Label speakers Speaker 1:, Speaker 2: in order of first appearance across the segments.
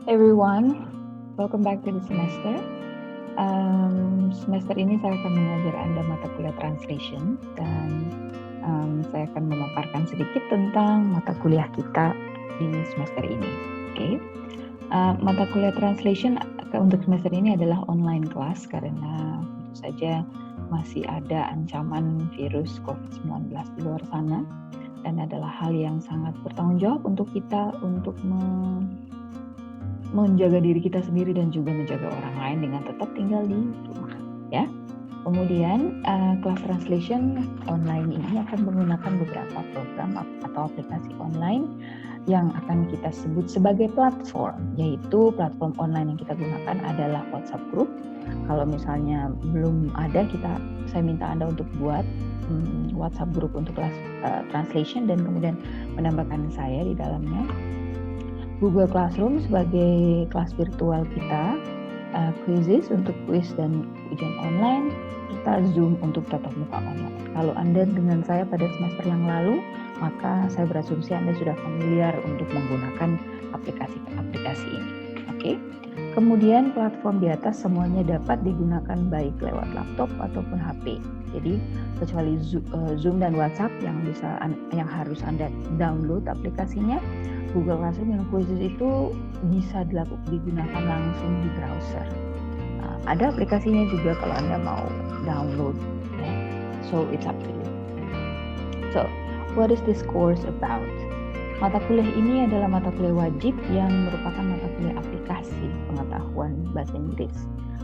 Speaker 1: Everyone, welcome back to the semester. Semester ini saya akan mengajar Anda mata kuliah translation dan saya akan memaparkan sedikit tentang mata kuliah kita di semester ini. Oke. Mata kuliah translation untuk semester ini adalah online class karena tentu saja masih ada ancaman virus COVID-19 di luar sana dan adalah hal yang sangat bertanggung jawab untuk kita untuk menjaga diri kita sendiri dan juga menjaga orang lain dengan tetap tinggal di rumah, ya. Kemudian kelas translation online ini akan menggunakan beberapa program atau aplikasi online yang akan kita sebut sebagai platform, yaitu platform online yang kita gunakan adalah WhatsApp group. Kalau misalnya belum ada, saya minta Anda untuk buat WhatsApp group untuk kelas translation dan kemudian menambahkan saya di dalamnya. Google Classroom sebagai kelas virtual kita, quizzes untuk quiz dan ujian online, serta Zoom untuk tatap muka online. Kalau Anda dengan saya pada semester yang lalu, maka saya berasumsi Anda sudah familiar untuk menggunakan aplikasi ini. Oke. Kemudian platform di atas semuanya dapat digunakan baik lewat laptop ataupun HP. Jadi kecuali Zoom dan WhatsApp yang harus Anda download aplikasinya, Google Classroom yang quizzes itu bisa digunakan langsung di browser. Ada aplikasinya juga kalau Anda mau download, ya. So it's up to you. So what is this course about? Mata kuliah ini adalah mata kuliah wajib yang merupakan mata kuliah aplikasi pengetahuan bahasa Inggris.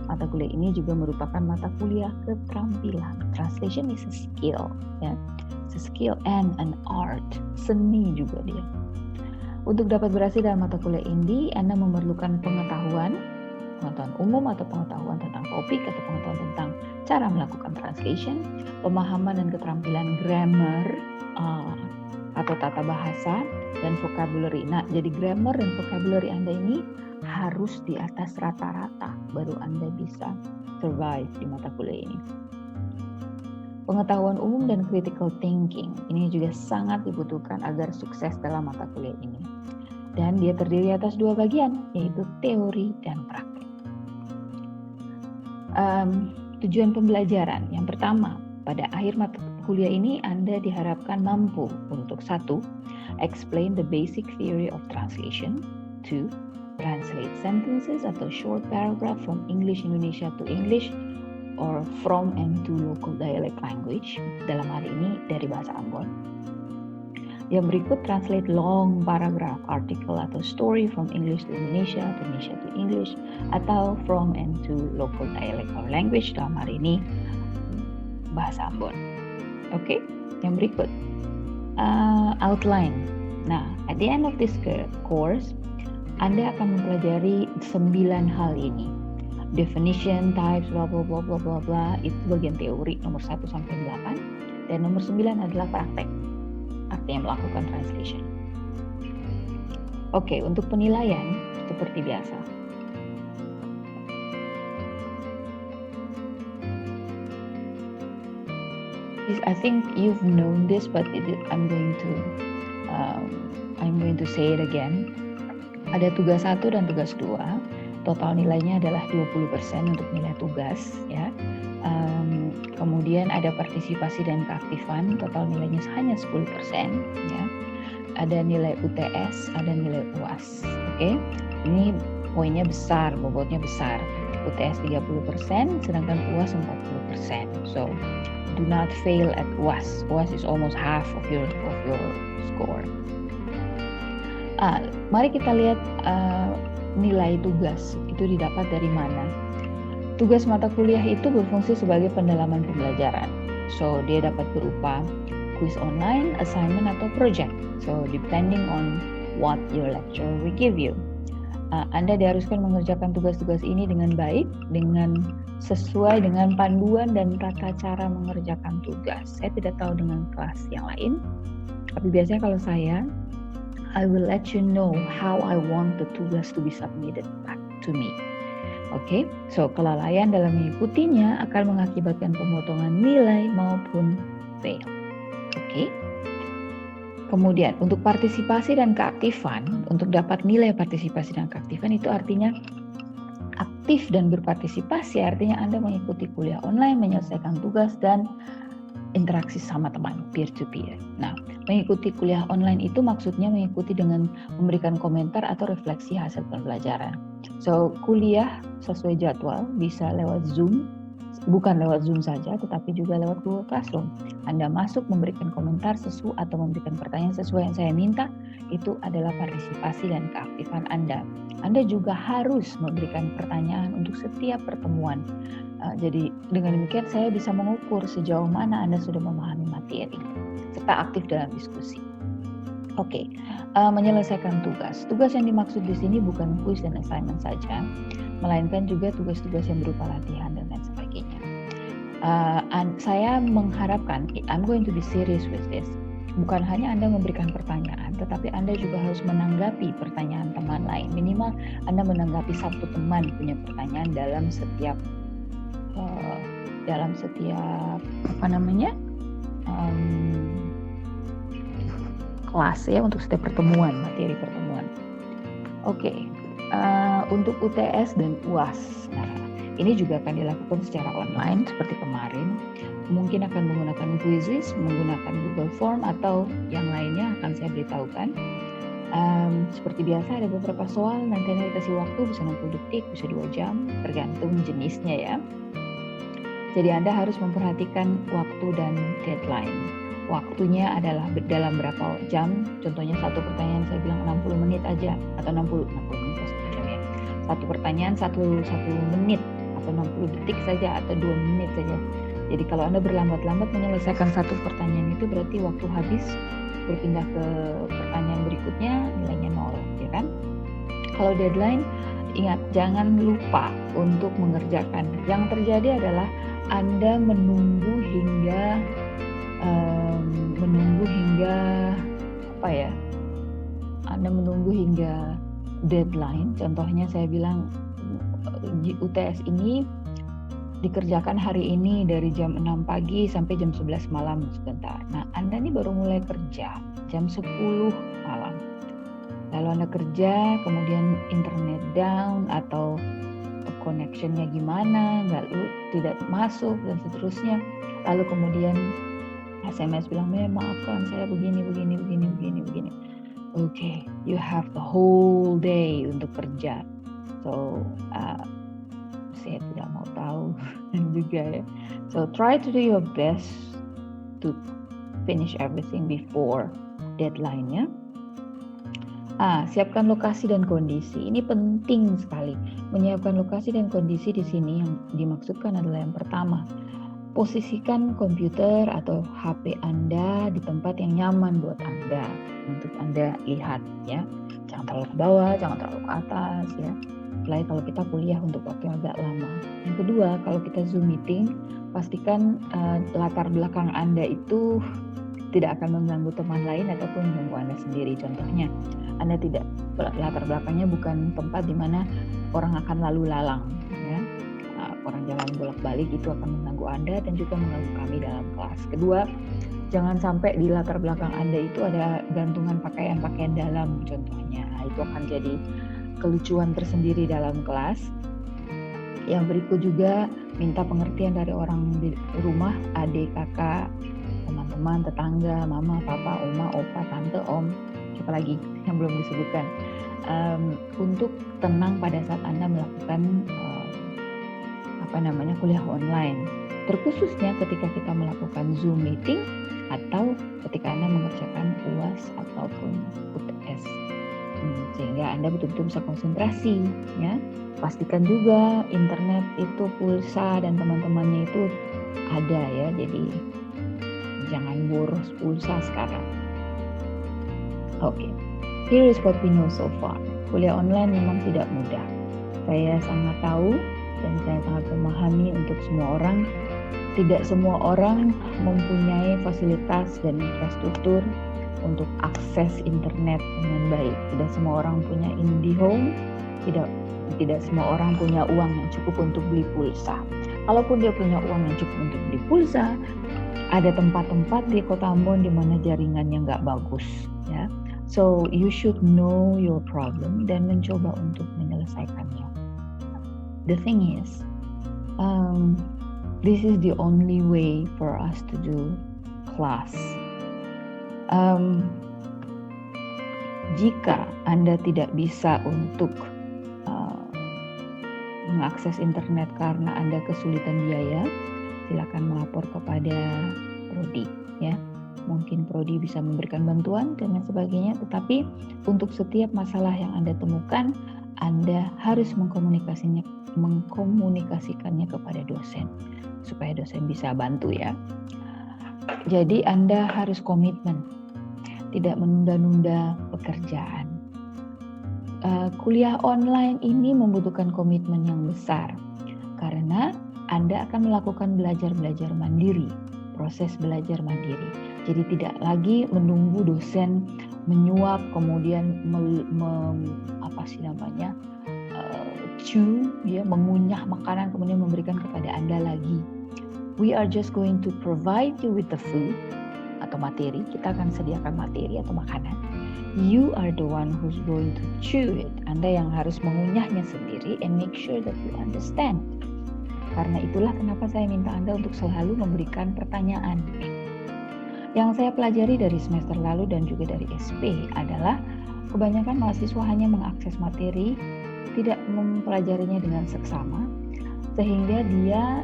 Speaker 1: Mata kuliah ini juga merupakan mata kuliah keterampilan. Translation is a skill, ya. It's a skill and an art. Seni juga dia. Untuk dapat berhasil dalam mata kuliah ini, Anda memerlukan pengetahuan umum atau pengetahuan tentang topik atau pengetahuan tentang cara melakukan translation, pemahaman dan keterampilan grammar atau tata bahasa dan vocabulary. Nah, jadi grammar dan vocabulary Anda ini harus di atas rata-rata baru Anda bisa survive di mata kuliah ini. Pengetahuan umum dan critical thinking ini juga sangat dibutuhkan agar sukses dalam mata kuliah ini. Dan dia terdiri atas dua bagian, yaitu teori dan praktik. Tujuan pembelajaran yang pertama, pada akhir mata kuliah ini Anda diharapkan mampu untuk 1. Explain the basic theory of translation. 2. Translate sentences atau short paragraph from English Indonesia to English or from and to local dialect language, dalam hal ini dari bahasa Ambon. Yang berikut, translate long paragraph, article atau story from English to Indonesia to English, atau from and to local dialect or language, dalam hal ini bahasa Ambon. Oke, yang berikut, outline. Nah, at the end of this course, Anda akan mempelajari 9 hal ini. Definition, types, bla bla bla bla bla bla, itu bagian teori nomor 1 sampai 8, dan nomor 9 adalah praktek, artinya melakukan translation. Oke, untuk penilaian seperti biasa. I think you've known this, but I'm going to say it again. Ada tugas 1 dan tugas 2. Total nilainya adalah 20% untuk nilai tugas, ya. Kemudian ada partisipasi dan keaktifan, total nilainya hanya 10%, ya. Ada nilai UTS, ada nilai UAS. Oke. Ini poinnya besar, bobotnya besar. UTS 30%, sedangkan UAS 40%. So, do not fail at UAS. UAS is almost half of your score. Mari kita lihat nilai tugas itu didapat dari mana. Tugas mata kuliah itu berfungsi sebagai pendalaman pembelajaran. So, dia dapat berupa quiz online, assignment, atau project. So, depending on what your lecturer will give you. Anda diharuskan mengerjakan tugas-tugas ini dengan baik, sesuai dengan panduan dan tata cara mengerjakan tugas. Saya tidak tahu dengan kelas yang lain, tapi biasanya kalau I will let you know how I want the tugas to be submitted back to me. Oke, so kelalaian dalam mengikutinya akan mengakibatkan pemotongan nilai maupun fail. Oke. Kemudian untuk partisipasi dan keaktifan, untuk dapat nilai partisipasi dan keaktifan itu artinya aktif dan berpartisipasi, artinya Anda mengikuti kuliah online, menyelesaikan tugas, dan interaksi sama teman peer to peer. Nah, mengikuti kuliah online itu maksudnya mengikuti dengan memberikan komentar atau refleksi hasil pembelajaran. So, kuliah sesuai jadwal bisa lewat Zoom, bukan lewat Zoom saja, tetapi juga lewat Google Classroom. Anda masuk memberikan komentar sesuai atau memberikan pertanyaan sesuai yang saya minta, itu adalah partisipasi dan keaktifan Anda. Anda juga harus memberikan pertanyaan untuk setiap pertemuan. Jadi dengan demikian saya bisa mengukur sejauh mana Anda sudah memahami materi serta aktif dalam diskusi. Oke, menyelesaikan tugas. Tugas yang dimaksud di sini bukan kuis dan assignment saja, melainkan juga tugas-tugas yang berupa latihan dan lain sebagainya. Saya mengharapkan, I'm going to be serious with this. Bukan hanya Anda memberikan pertanyaan, tetapi Anda juga harus menanggapi pertanyaan teman lain. Minimal Anda menanggapi satu teman punya pertanyaan dalam setiap kelas ya, untuk setiap pertemuan, materi pertemuan. Oke, untuk UTS dan UAS, nah ini juga akan dilakukan secara online seperti kemarin. Mungkin akan menggunakan quizzes, menggunakan Google Form atau yang lainnya akan saya beritahukan. Seperti biasa ada beberapa soal, nanti Anda dikasih waktu bisa 60 detik, bisa 2 jam, tergantung jenisnya ya. Jadi Anda harus memperhatikan waktu dan deadline. Waktunya adalah dalam berapa jam, contohnya satu pertanyaan saya bilang 60 menit aja, atau 60 menit satu jam ya. Satu pertanyaan 1 menit, atau 60 detik saja, atau 2 menit saja. Jadi kalau Anda berlambat-lambat menyelesaikan satu pertanyaan itu berarti waktu habis, berpindah ke pertanyaan berikutnya nilainya 0, ya kan? Kalau deadline, ingat jangan lupa untuk mengerjakan. Yang terjadi adalah Anda menunggu hingga deadline. Contohnya saya bilang UTS ini dikerjakan hari ini dari jam 6 pagi sampai jam 11 malam sebentar. Nah, Anda ini baru mulai kerja jam 10 malam. Lalu Anda kerja, kemudian internet down atau connectionnya gimana, tidak masuk dan seterusnya. Lalu kemudian SMS bilang, maafkan saya begini. Okay, you have the whole day untuk kerja. So, saya tidak mau tahu juga ya. So, try to do your best to finish everything before deadline-nya. Siapkan lokasi dan kondisi. Ini penting sekali. Menyiapkan lokasi dan kondisi di sini yang dimaksudkan adalah yang pertama, posisikan komputer atau HP Anda di tempat yang nyaman buat Anda untuk Anda lihat ya. Jangan terlalu ke bawah, jangan terlalu ke atas ya. Apalagi kalau kita kuliah untuk waktu yang agak lama. Yang kedua, kalau kita Zoom meeting, pastikan latar belakang Anda itu tidak akan mengganggu teman lain ataupun mengganggu Anda sendiri. Contohnya, Anda tidak, latar belakangnya bukan tempat di mana orang akan lalu lalang ya. Orang jalan bolak-balik itu akan mengganggu Anda dan juga mengganggu kami dalam kelas. Kedua, jangan sampai di latar belakang Anda itu ada gantungan pakaian dalam contohnya. Itu akan jadi kelucuan tersendiri dalam kelas. Yang berikut juga, minta pengertian dari orang di rumah, adik, kakak, teman-teman, tetangga, mama, papa, oma, opa, tante, om, siapa lagi yang belum disebutkan, untuk tenang pada saat Anda melakukan kuliah online, terkhususnya ketika kita melakukan Zoom meeting atau ketika Anda mengerjakan UAS ataupun UTS, sehingga Anda betul-betul bisa konsentrasi ya. Pastikan juga internet itu, pulsa dan teman-temannya itu ada ya, jadi jangan boros pulsa sekarang. Oke, here is what we know so far. Kuliah online memang tidak mudah. Saya sangat tahu dan saya sangat memahami untuk semua orang. Tidak semua orang mempunyai fasilitas dan infrastruktur untuk akses internet dengan baik. Tidak semua orang punya IndiHome. Tidak semua orang punya uang yang cukup untuk beli pulsa. Kalaupun dia punya uang yang cukup untuk beli pulsa, Ada tempat-tempat di Kota Ambon di mana jaringannya nggak bagus, ya. So you should know your problem dan mencoba untuk menyelesaikannya. The thing is, this is the only way for us to do class. Jika Anda tidak bisa untuk mengakses internet karena Anda kesulitan biaya, silakan melapor kepada Prodi, ya. Mungkin Prodi bisa memberikan bantuan dan lain sebagainya, tetapi untuk setiap masalah yang Anda temukan, Anda harus mengkomunikasikannya kepada dosen supaya dosen bisa bantu, ya. Jadi Anda harus komitmen, tidak menunda-nunda pekerjaan. Kuliah online ini membutuhkan komitmen yang besar karena Anda akan melakukan belajar mandiri, proses belajar mandiri. Jadi tidak lagi menunggu dosen menyuap kemudian mengunyah makanan kemudian memberikan kepada Anda lagi. We are just going to provide you with the food atau materi. Kita akan sediakan materi atau makanan. You are the one who's going to chew it. Anda yang harus mengunyahnya sendiri and make sure that you understand. Karena itulah kenapa saya minta Anda untuk selalu memberikan pertanyaan. Yang saya pelajari dari semester lalu dan juga dari SP adalah kebanyakan mahasiswa hanya mengakses materi, tidak mempelajarinya dengan seksama, sehingga dia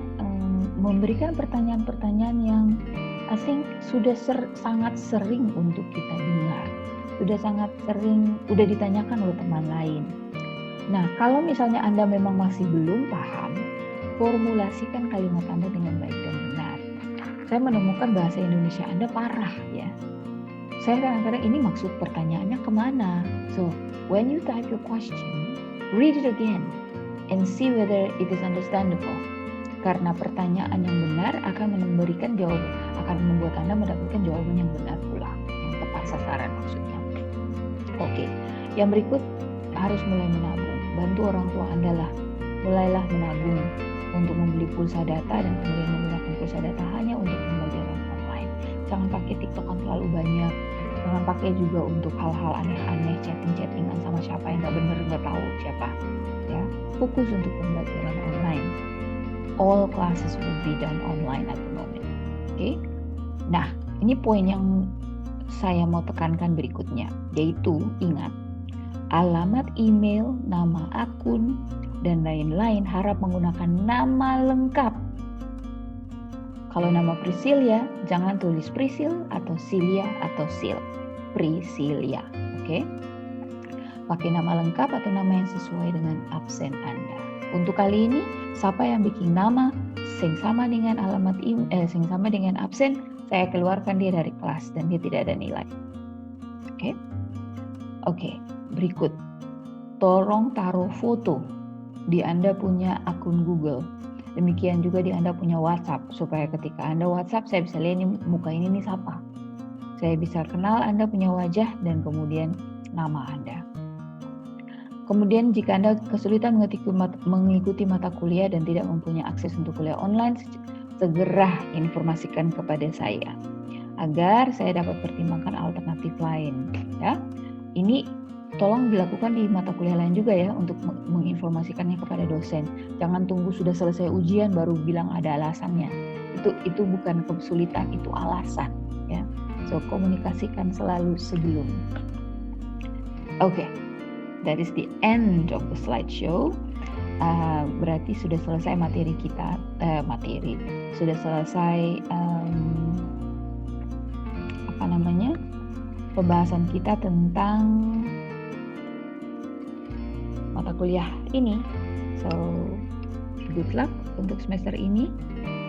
Speaker 1: memberikan pertanyaan-pertanyaan yang I think sudah sangat sering untuk kita dengar. Sudah sangat sering, udah ditanyakan oleh teman lain. Nah, kalau misalnya Anda memang masih belum paham, formulasikan kalimat Anda dengan baik dan benar. Saya menemukan bahasa Indonesia Anda parah, ya. Saya kadang-kadang ini maksud pertanyaannya kemana? So, when you type your question, read it again and see whether it is understandable. Karena pertanyaan yang benar akan memberikan akan membuat Anda mendapatkan jawaban yang benar pula, yang tepat sasaran maksudnya. Oke, yang berikut harus mulai menabung. Bantu orang tua Anda lah. Mulailah menabung untuk membeli pulsa data dan kemudian menggunakan pulsa data hanya untuk pembelajaran online. Jangan pakai TikTokan terlalu banyak. Jangan pakai juga untuk hal-hal aneh-aneh, chatting-chattingan sama siapa yang nggak tahu siapa. Ya, fokus untuk pembelajaran online. All classes will be done online at the moment. Oke. Nah, ini poin yang saya mau tekankan berikutnya, yaitu ingat, alamat email, nama akun, dan lain-lain harap menggunakan nama lengkap. Kalau nama Priscilia, jangan tulis Prisil atau Silia atau Sil. Priscilia, oke? Pakai nama lengkap atau nama yang sesuai dengan absen Anda. Untuk kali ini, siapa yang bikin nama sing sama dengan alamat email, sing sama dengan absen, saya keluarkan dia dari kelas dan dia tidak ada nilai. Oke? Oke, berikut. Tolong taruh foto di Anda punya akun Google. Demikian juga di Anda punya WhatsApp, supaya ketika Anda WhatsApp, saya bisa lihat ini, muka ini nih siapa. Saya bisa kenal Anda punya wajah dan kemudian nama Anda. Kemudian jika Anda kesulitan mengikuti mata kuliah dan tidak mempunyai akses untuk kuliah online, segera informasikan kepada saya agar saya dapat pertimbangkan alternatif lain, ya. Ini tolong dilakukan di mata kuliah lain juga ya, untuk menginformasikannya kepada dosen. Jangan tunggu sudah selesai ujian baru bilang ada alasannya. Itu bukan kesulitan, itu alasan, ya. So komunikasikan selalu sebelum. Oke. That is the end of the slideshow. Berarti sudah selesai materi kita, sudah selesai pembahasan kita tentang mata kuliah ini. So good luck untuk semester ini.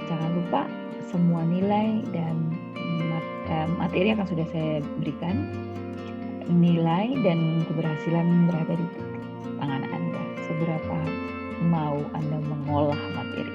Speaker 1: Jangan lupa semua nilai dan materi akan sudah saya berikan. Nilai dan keberhasilan berada di tangan Anda. Seberapa mau Anda mengolah materi.